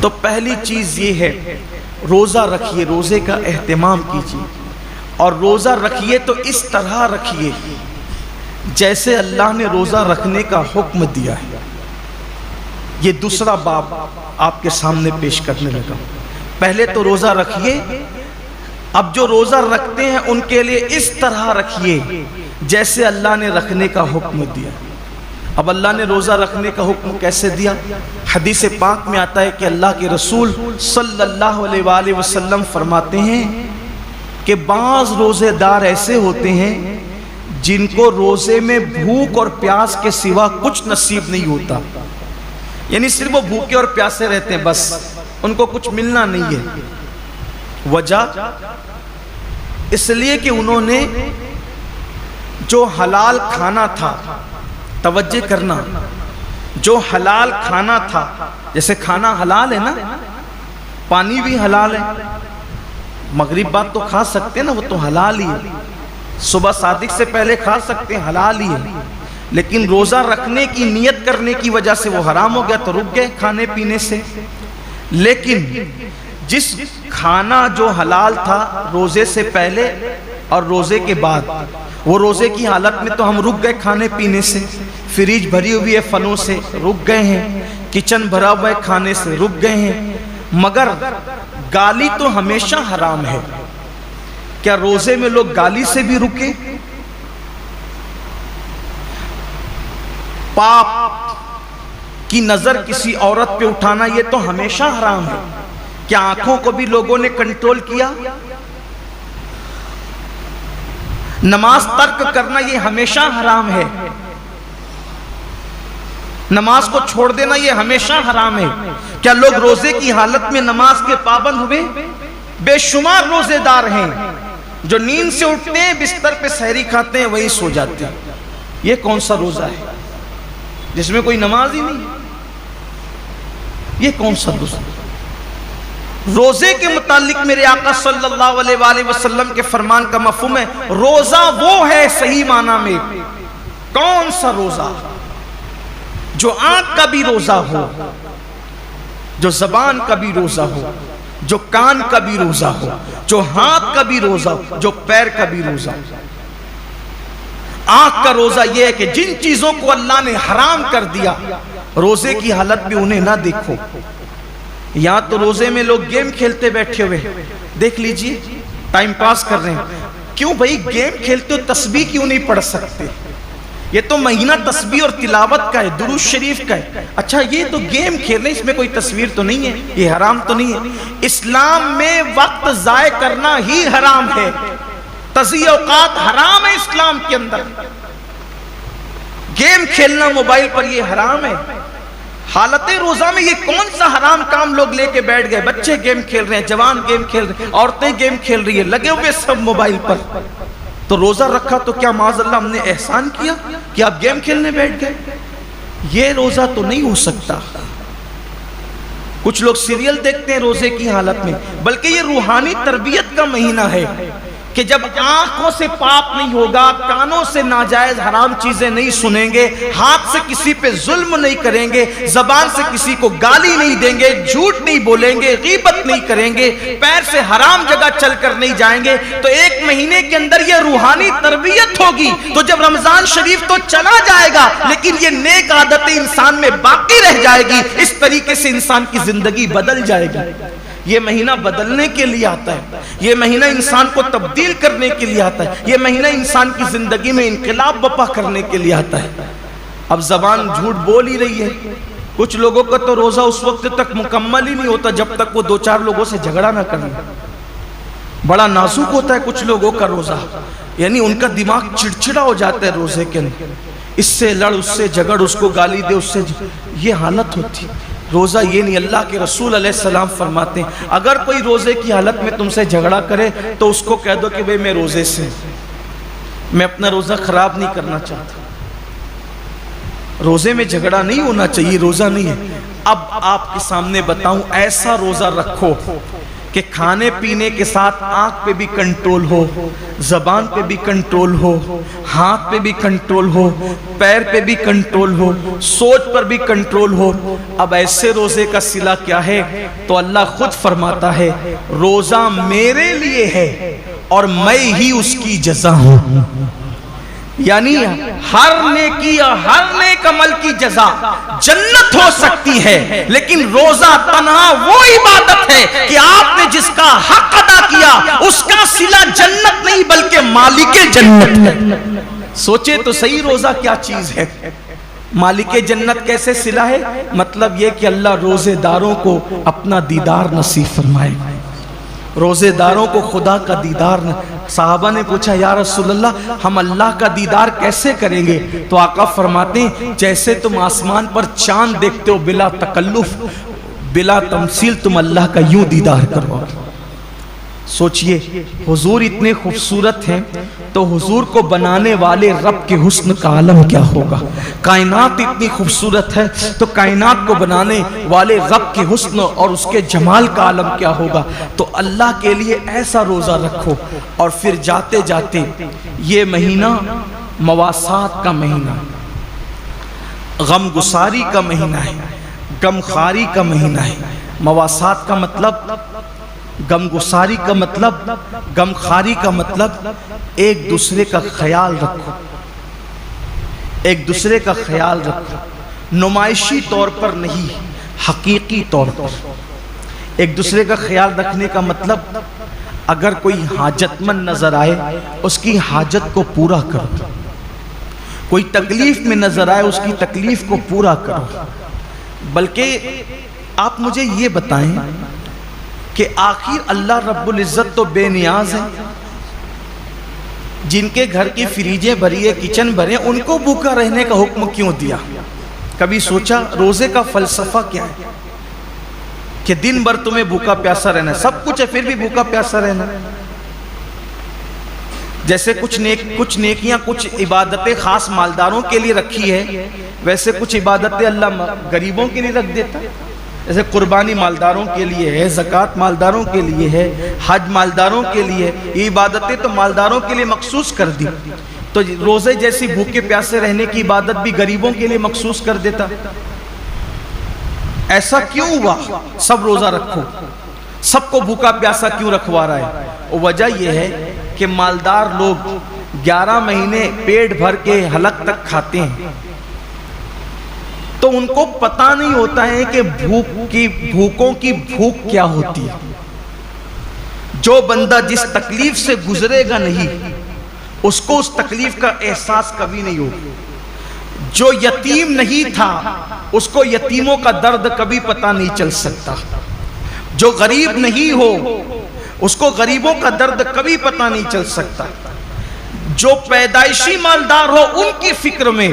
تو پہلی چیز یہ ہے روزہ رکھیے، روزے کا اہتمام کیجیے، اور روزہ رکھیے تو اس طرح رکھیے جیسے اللہ نے روزہ رکھنے کا حکم دیا ہے۔ یہ دوسرا باب آپ کے سامنے پیش کرنے لگا۔ پہلے تو روزہ رکھیے، اب جو روزہ رکھتے ہیں ان کے لیے اس طرح رکھیے جیسے اللہ نے رکھنے کا حکم دیا۔ اب اللہ نے روزہ رکھنے کا حکم کیسے دیا؟ حدیث پاک میں آتا ہے کہ اللہ کے رسول صلی اللہ علیہ وآلہ وسلم فرماتے ہیں کہ بعض روزے دار ایسے ہوتے ہیں جن کو روزے میں بھوک اور پیاس کے سوا کچھ نصیب نہیں ہوتا، یعنی صرف وہ بھوکے اور پیاسے رہتے ہیں، بس ان کو کچھ ملنا نہیں ہے۔ وجہ اس لیے کہ انہوں نے جو حلال کھانا تھا، توجہ کرنا، جو حلال کھانا تھا، جیسے کھانا حلال ہے نا، پانی بھی حلال ہے، مغرب بعد تو کھا سکتے ہیں نا، وہ تو حلال ہی ہے، صبح صادق سے پہلے کھا سکتے ہیں، حلال ہی ہے، لیکن روزہ رکھنے کی نیت کرنے کی وجہ سے وہ حرام ہو گیا تو رک گئے کھانے پینے سے۔ لیکن جس کھانا جو حلال تھا روزے سے پہلے اور روزے کے بعد، وہ روزے کی حالت میں تو ہم رک گئے کھانے پینے سے، فریج بھری ہوئی ہے پھلوں سے رک گئے ہیں، کچن بھرا ہوا ہے کھانے سے رک گئے ہیں، مگر گالی تو ہمیشہ حرام ہے۔ کیا روزے میں لوگ گالی سے بھی رکے؟ پاپ کی نظر کسی عورت پہ اٹھانا یہ تو ہمیشہ حرام ہے۔ کیا آنکھوں کو بھی لوگوں نے کنٹرول کیا؟ نماز ترک کرنا یہ ہمیشہ حرام ہے، نماز کو چھوڑ دینا یہ ہمیشہ حرام ہے۔ کیا لوگ روزے کی حالت میں نماز کے پابند ہوئے؟ بے شمار روزے دار ہیں جو نیند سے اٹھتے ہیں، بستر پہ سحری کھاتے ہیں، وہی سو جاتے ہیں۔ یہ کون سا روزہ ہے جس میں کوئی نماز ہی نہیں؟ یہ کون سا روزہ؟ روزے کے متعلق میرے آقا صلی اللہ علیہ وآلہ وسلم کے فرمان کا مفہوم ہے، روزہ وہ ہے صحیح معنی میں، کون سا روزہ؟ جو آنکھ کا بھی روزہ ہو، جو زبان کا بھی روزہ ہو، جو کان کا بھی روزہ ہو، جو ہاتھ کا بھی روزہ ہو، جو پیر کا بھی روزہ ہو۔ آنکھ کا روزہ یہ ہے کہ جن چیزوں کو اللہ نے حرام کر دیا روزے کی حالت میں انہیں نہ دیکھو۔ یہاں تو روزے میں لوگ گیم کھیلتے بیٹھے ہوئے، دیکھ لیجئے ٹائم پاس کر رہے ہیں۔ کیوں بھائی گیم کھیلتے ہو، تسبیح کیوں نہیں پڑھ سکتے؟ یہ تو مہینہ تسبیح اور تلاوت کا ہے، درود شریف کا ہے۔ اچھا یہ تو گیم کھیل رہے ہیں، اس میں کوئی تصویر تو نہیں ہے، یہ حرام تو نہیں ہے؟ اسلام میں وقت ضائع کرنا ہی حرام ہے، تضییع اوقات حرام ہے اسلام کے اندر۔ گیم کھیلنا موبائل پر یہ حرام ہے۔ حالت روزہ میں یہ کون سا حرام کام لوگ لے کے بیٹھ گئے؟ بچے گیم کھیل رہے ہیں، جوان گیم کھیل رہے ہیں، عورتیں گیم کھیل رہی ہیں، لگے ہوئے سب موبائل پر۔ تو روزہ رکھا تو کیا معاذ اللہ ہم نے احسان کیا کہ آپ گیم کھیلنے بیٹھ گئے؟ یہ روزہ تو نہیں ہو سکتا۔ کچھ لوگ سیریل دیکھتے ہیں روزے کی حالت میں، بلکہ یہ روحانی تربیت کا مہینہ ہے کہ جب آنکھوں سے پاپ نہیں ہوگا، کانوں سے ناجائز حرام چیزیں نہیں سنیں گے، ہاتھ سے کسی پہ ظلم نہیں کریں گے، زبان سے کسی کو گالی نہیں دیں گے، جھوٹ نہیں بولیں گے، غیبت نہیں کریں گے، پیر سے حرام جگہ چل کر نہیں جائیں گے، تو ایک مہینے کے اندر یہ روحانی تربیت ہوگی۔ تو جب رمضان شریف تو چلا جائے گا لیکن یہ نیک عادتیں انسان میں باقی رہ جائے گی، اس طریقے سے انسان کی زندگی بدل جائے گی۔ یہ مہینہ بدلنے کے لیے آتا ہے، یہ مہینہ انسان کو تبدیل کرنے کے لیے آتا ہے، یہ مہینہ انسان کی زندگی میں انقلاب برپا کرنے کے لیے آتا ہے۔ اب زبان جھوٹ بول ہی رہی ہے۔ کچھ لوگوں کا تو روزہ اس وقت تک مکمل ہی نہیں ہوتا جب تک وہ دو چار لوگوں سے جھگڑا نہ کریں۔ بڑا نازک ہوتا ہے کچھ لوگوں کا روزہ، یعنی ان کا دماغ چڑچڑا ہو جاتا ہے روزے کے اندر، اس سے لڑ، اس سے جھگڑ، اس کو گالی دے، اس سے یہ حالت ہوتی ہے۔ روزہ یہ نہیں، اللہ کے رسول علیہ السلام فرماتے ہیں اگر کوئی روزے کی حالت میں تم سے جھگڑا کرے تو اس کو کہہ دو کہ بھئی میں روزے سے، میں اپنا روزہ خراب نہیں کرنا چاہتا۔ روزے میں جھگڑا نہیں ہونا چاہیے، روزہ نہیں ہے۔ اب آپ کے سامنے بتاؤں، ایسا روزہ رکھو کہ کھانے پینے کے ساتھ آنکھ پہ بھی کنٹرول ہو، زبان پہ بھی کنٹرول ہو، ہاتھ پہ بھی کنٹرول ہو، پیر پہ بھی کنٹرول ہو، سوچ پر بھی کنٹرول ہو۔ اب ایسے روزے کا صلہ کیا ہے؟ تو اللہ خود فرماتا ہے روزہ میرے لیے ہے اور میں ہی اس کی جزا ہوں۔ یعنی ہر نیکی اور ہر نیک عمل کی جزا جنت ہو سکتی ہے، لیکن روزہ تنہا وہ عبادت ہے کہ آپ نے جس کا حق ادا کیا اس کا صلہ جنت نہیں بلکہ مالک جنت ہے۔ سوچے تو صحیح روزہ کیا چیز ہے۔ مالک جنت کیسے صلہ ہے؟ مطلب یہ کہ اللہ روزے داروں کو اپنا دیدار نصیب فرمائے، روزے داروں کو خدا کا دیدار۔ صحابہ نے پوچھا یا رسول اللہ ہم اللہ کا دیدار کیسے کریں گے؟ تو آقا فرماتے ہیں جیسے تم آسمان پر چاند دیکھتے ہو بلا تکلف بلا تمثیل، تم اللہ کا یوں دیدار کرو۔ سوچئے حضور اتنے خوبصورت ہیں تو حضور کو بنانے والے رب کے حسن کا عالم کیا ہوگا؟ کائنات اتنی خوبصورت ہے تو کائنات کو بنانے والے رب کے حسن اور اس کے جمال کا عالم کیا ہوگا؟ تو اللہ کے لیے ایسا روزہ رکھو۔ اور پھر جاتے جاتے یہ مہینہ مواسات کا مہینہ، غم گساری کا مہینہ ہے، غم خاری کا مہینہ ہے۔ مواسات کا مطلب، غم گساری کا مطلب، غم خاری کا مطلب ایک دوسرے کا خیال رکھو، ایک دوسرے کا خیال رکھو، نمائشی طور پر نہیں، حقیقی طور پر۔ ایک دوسرے کا خیال رکھنے کا مطلب اگر کوئی حاجت مند نظر آئے اس کی حاجت کو پورا کرو، کوئی تکلیف میں نظر آئے اس کی تکلیف کو پورا کرو۔ بلکہ آپ مجھے یہ بتائیں کہ آخر اللہ رب العزت تو بے نیاز ہے، جن کے گھر کی فریجیں بھری ہے، کچن بھرے، ان کو بھوکا رہنے کا حکم کیوں دیا؟ کبھی سوچا روزے کا فلسفہ کیا ہے کہ دن بھر تمہیں بھوکا پیاسا رہنا ہے، سب کچھ ہے پھر بھی بھوکا پیاسا رہنا؟ جیسے کچھ نیکیاں کچھ عبادتیں خاص مالداروں کے لیے رکھی ہے، ویسے کچھ عبادتیں اللہ غریبوں کے لیے رکھ دیتا ہے۔ جیسے قربانی مالداروں کے لیے ہے، زکوٰۃ مالداروں کے لیے ہے، حج مالداروں کے لیے، یہ عبادتیں تو مالداروں کے لیے مخصوص کر دی، تو روزے جیسی بھوکے پیاسے رہنے کی عبادت بھی غریبوں کے لیے مخصوص کر دیتا۔ ایسا کیوں ہوا؟ سب روزہ رکھو، سب کو بھوکا پیاسا کیوں رکھوا رہا ہے؟ وجہ یہ ہے کہ مالدار لوگ 11 مہینے پیٹ بھر کے حلق تک کھاتے ہیں، تو ان کو پتہ نہیں ہوتا ہے کہ بھوکوں کی بھوک کیا ہوتی ہے۔ جو بندہ جس تکلیف سے گزرے گا نہیں اس کو اس تکلیف کا احساس کبھی نہیں ہوگا۔ جو یتیم نہیں تھا اس کو یتیموں کا درد کبھی پتہ نہیں چل سکتا۔ جو غریب نہیں ہو اس کو غریبوں کا درد کبھی پتہ نہیں چل سکتا۔ جو پیدائشی مالدار ہو ان کی فکر میں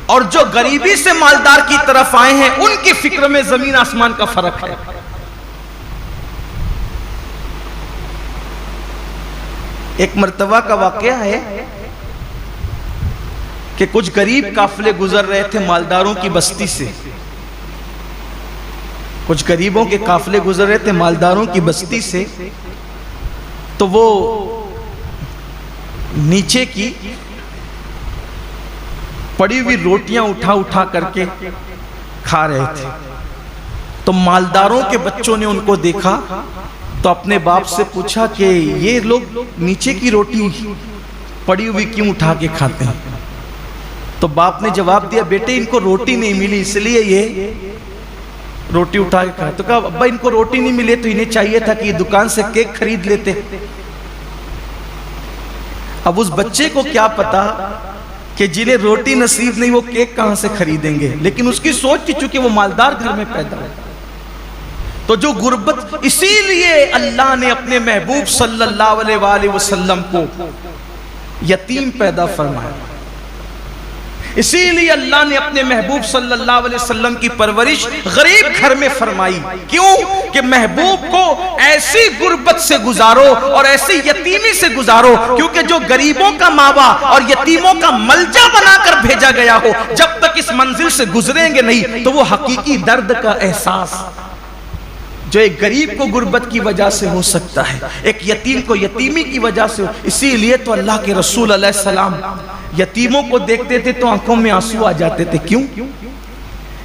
اور جو غریبی سے مالدار کی طرف آئے ہیں ان کی فکر میں زمین آسمان کا فرق ہے۔ ایک مرتبہ کا واقعہ ہے کہ کچھ غریب قافلے گزر رہے تھے مالداروں کی بستی سے، کچھ غریبوں کے قافلے گزر رہے تھے مالداروں کی بستی سے، تو وہ نیچے کی پڑی ہوئی روٹیاں اٹھا کر کے کھا رہے تھے۔ تو مالداروں کے بچوں نے ان کو دیکھا تو اپنے باپ سے پوچھا کہ یہ لوگ نیچے کی روٹی پڑی ہوئی کیوں اٹھا کے کھاتے ہیں؟ تو باپ نے جواب دیا بیٹے ان کو روٹی نہیں ملی اس لیے یہ روٹی اٹھا کے کھاتے۔ تو کہا ابا ان کو روٹی نہیں ملے تو انہیں چاہیے تھا کہ یہ دکان سے کیک خرید لیتے۔ اب اس بچے کو کیا پتا کہ جنہیں روٹی نصیب نہیں وہ کیک کہاں سے خریدیں گے، لیکن اس کی سوچ تھی چونکہ وہ مالدار گھر میں پیدا ہے۔ تو جو غربت، اسی لیے اللہ نے اپنے محبوب صلی اللہ علیہ وآلہ وسلم کو یتیم پیدا فرمایا، اسی لیے اللہ نے اپنے محبوب صلی اللہ علیہ وسلم کی پرورش غریب گھر میں فرمائی۔ کیوں؟ کہ محبوب کو ایسی غربت سے گزارو اور ایسی یتیمی سے گزارو، کیونکہ جو غریبوں کا ماوا اور یتیموں کا ملجا بنا کر بھیجا گیا ہو، جب تک اس منزل سے گزریں گے نہیں تو وہ حقیقی درد کا احساس جو ایک غریب کو غربت کی وجہ سے ہو سکتا ہے، ایک یتیم کو یتیمی کی وجہ سے اسی لیے تو اللہ کے رسول علیہ السلام یتیموں کو دیکھتے تھے تو آنکھوں میں آنسو آ جاتے تھے. کیوں؟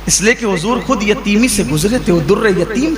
اس لیے کہ حضور خود یتیمی سے گزرے تھے، وہ در یتیم